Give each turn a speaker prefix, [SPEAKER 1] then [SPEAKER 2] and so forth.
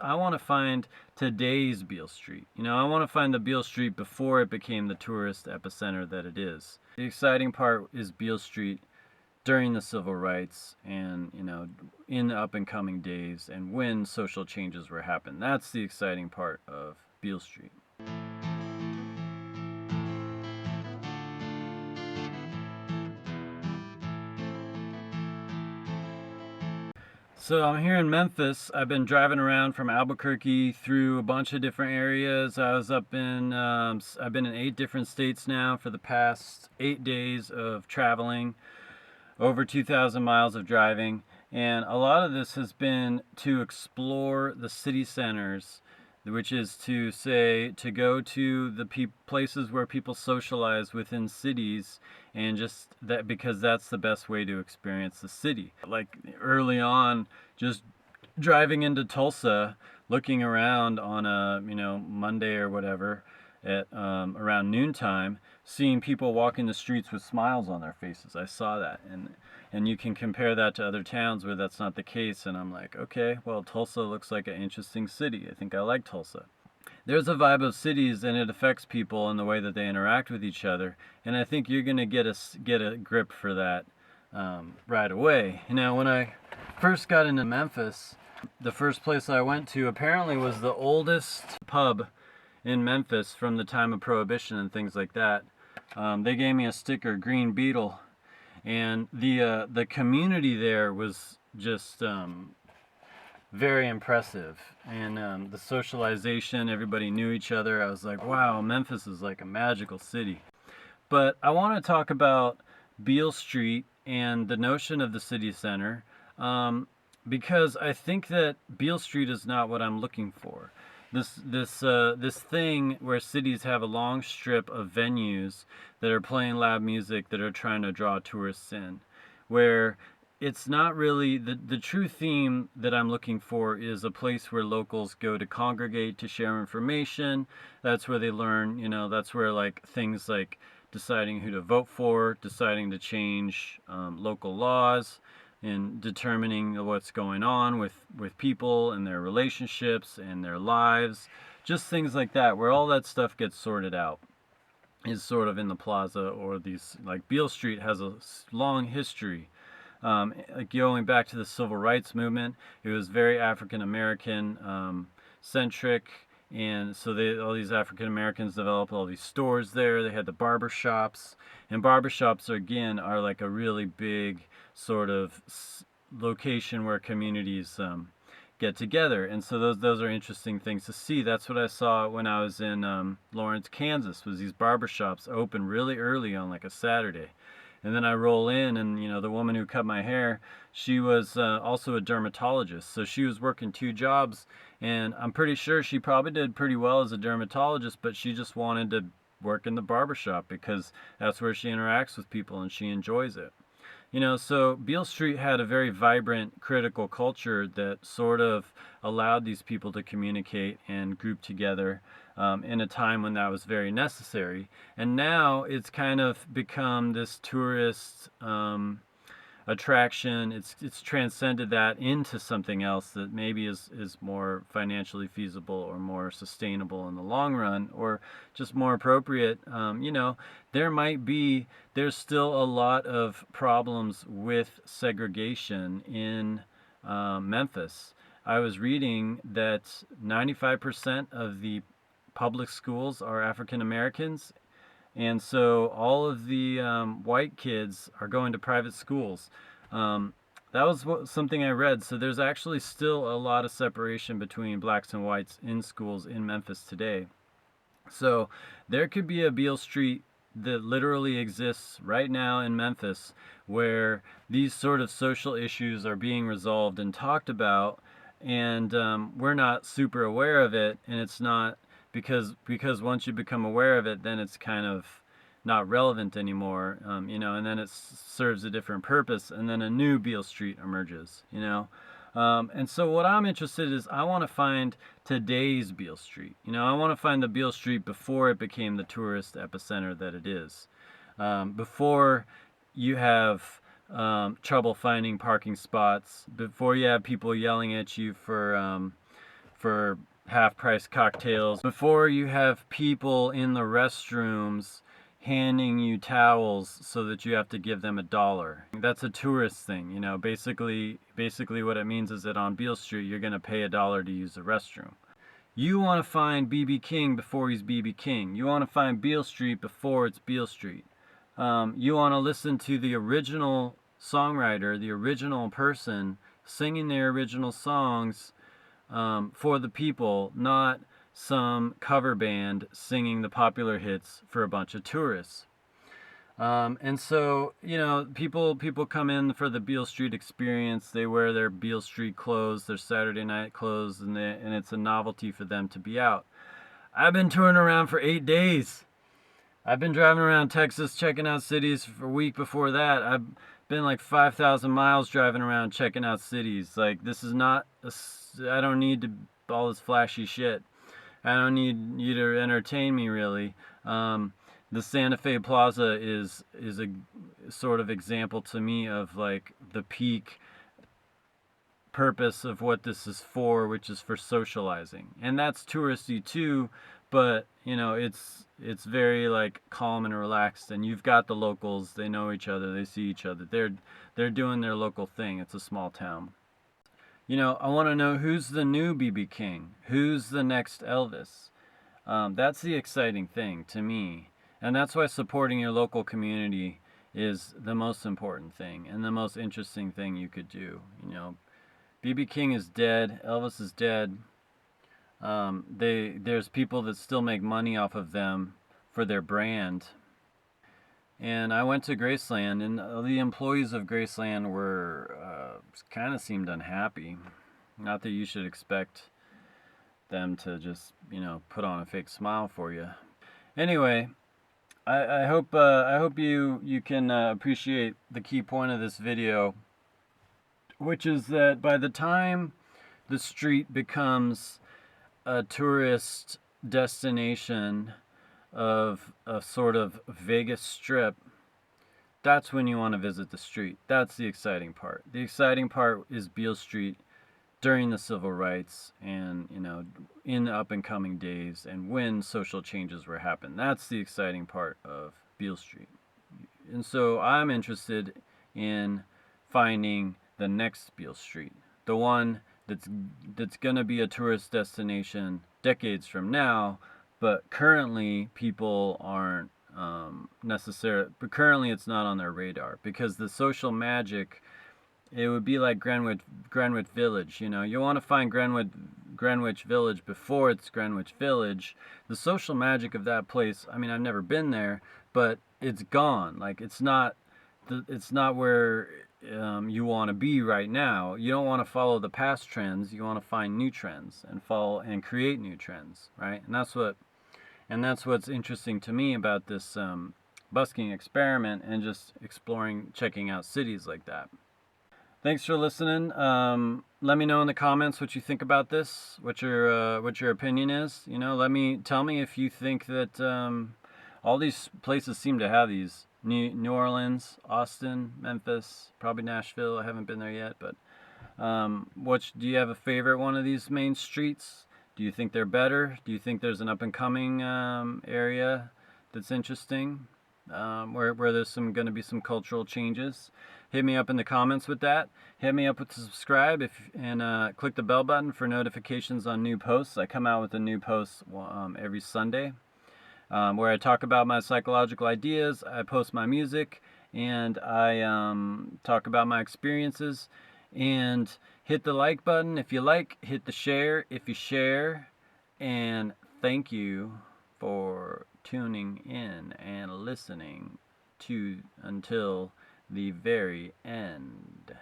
[SPEAKER 1] I want to find today's Beale Street. I want to find the Beale Street before it became the tourist epicenter that it is. The exciting part is Beale Street during the civil rights and, in the up and coming days and when social changes were happening. That's the exciting part of Beale Street. So I'm here in Memphis. I've been driving around from Albuquerque through a bunch of different areas. I've been in 8 different states now for the past 8 days of traveling, over 2,000 miles of driving. And a lot of this has been to explore the city centers, which is to go to the places where people socialize within cities, and just that, because that's the best way to experience the city. Like early on, just driving into Tulsa, looking around on a Monday or whatever at around noontime, seeing people walking the streets with smiles on their faces. I saw that, and you can compare that to other towns where that's not the case, and I'm like, okay, well, Tulsa looks like an interesting city. I think I like Tulsa. There's a vibe of cities, and it affects people and the way that they interact with each other, and I think you're going to get a grip for that right away. When I first got into Memphis, the first place I went to apparently was the oldest pub in Memphis from the time of Prohibition and things like that. They gave me a sticker, Green Beetle, and the community there was just very impressive, and the socialization, everybody knew each other. I was like, wow, Memphis is like a magical city. But I want to talk about Beale Street and the notion of the city center, because I think that Beale Street is not what I'm looking for. This thing where cities have a long strip of venues that are playing loud music that are trying to draw tourists in, where it's not really the true theme that I'm looking for is a place where locals go to congregate, to share information. That's where they learn, that's where like things like deciding who to vote for, deciding to change local laws, and determining what's going on with people and their relationships and their lives, just things like that, where all that stuff gets sorted out, is sort of in the plaza, or these, like Beale Street has a long history. Like going back to the civil rights movement, it was very African American centric, and so all these African Americans developed all these stores there. They had the barber shops, and barber shops again are like a really big sort of location where communities get together, and so those are interesting things to see. That's what I saw when I was in Lawrence, Kansas, was these barber shops open really early on like a Saturday. And then I roll in, and the woman who cut my hair, she was also a dermatologist, so she was working 2 jobs, and I'm pretty sure she probably did pretty well as a dermatologist, but she just wanted to work in the barbershop because that's where she interacts with people and she enjoys it. So Beale Street had a very vibrant, critical culture that sort of allowed these people to communicate and group together in a time when that was very necessary. And now it's kind of become this tourist attraction. It's transcended that into something else that maybe is more financially feasible or more sustainable in the long run, or just more appropriate. There's still a lot of problems with segregation in Memphis. I was reading that 95% of the public schools are African Americans, and so all of the white kids are going to private schools. That was something I read. So there's actually still a lot of separation between blacks and whites in schools in Memphis today. So there could be a Beale Street that literally exists right now in Memphis, where these sort of social issues are being resolved and talked about, and we're not super aware of it, and it's not because once you become aware of it, then it's kind of not relevant anymore, and then it serves a different purpose, and then a new Beale Street emerges, and so what I'm interested in is I want to find today's Beale Street. I want to find the Beale Street before it became the tourist epicenter that it is, before you have trouble finding parking spots, before you have people yelling at you for half-price cocktails, before you have people in the restrooms handing you towels so that you have to give them $1. That's a tourist thing, you know. Basically what it means is that on Beale Street you're going to pay $1 to use the restroom. You want to find B.B. King before he's B.B. King. You want to find Beale Street before it's Beale Street. You want to listen to the original songwriter, the original person singing their original songs for the people, not some cover band singing the popular hits for a bunch of tourists. And so, you know, people come in for the Beale Street experience. They wear their Beale Street clothes, their Saturday night clothes, and it's a novelty for them to be out. I've been touring around for 8 days. I've been driving around Texas checking out cities for a week before that. I've been like 5,000 miles driving around checking out cities. Like, this is not, I don't need all this flashy shit. I don't need you to entertain me, really. The Santa Fe Plaza is a sort of example to me of like the peak purpose of what this is for, which is for socializing. And that's touristy too, but you know, it's very like calm and relaxed, and you've got the locals, they know each other, they see each other. They're doing their local thing. It's a small town. You know, I want to know who's the new B.B. King, who's the next Elvis. That's the exciting thing to me. And that's why supporting your local community is the most important thing and the most interesting thing you could do. You know, B.B. King is dead. Elvis is dead. There's people that still make money off of them for their brand. And I went to Graceland, and the employees of Graceland were kind of seemed unhappy. Not that you should expect them to just, you know, put on a fake smile for you. Anyway, I hope you can appreciate the key point of this video, which is that by the time the street becomes a tourist destination of a sort of Vegas Strip, that's when you want to visit the street. That's the exciting part. The exciting part is Beale Street during the civil rights and, you know, in the up and coming days and when social changes were happening. That's the exciting part of Beale Street. And so I'm interested in finding the next Beale Street, the one that's going to be a tourist destination decades from now, but currently people aren't necessarily, but currently it's not on their radar because the social magic, it would be like Greenwich Village. You know, you want to find Greenwich Village before it's Greenwich Village. The social magic of that place, I mean, I've never been there, but it's gone. Like, it's not where you want to be right now. You don't want to follow the past trends. You want to find new trends and follow and create new trends, right? And that's what's interesting to me about this busking experiment and just exploring, checking out cities like that. Thanks for listening. Let me know in the comments what you think about this, what your opinion is. You know, tell me if you think that all these places seem to have these. New Orleans, Austin, Memphis, probably Nashville. I haven't been there yet, but do you have a favorite one of these main streets? Do you think they're better? Do you think there's an up and coming area that's interesting, where there's going to be some cultural changes? Hit me up in the comments with that. Hit me up with subscribe and click the bell button for notifications on new posts. I come out with a new post every Sunday, where I talk about my psychological ideas. I post my music, and I talk about my experiences. And hit the like button if you like. Hit the share if you share. And thank you for tuning in and listening until the very end.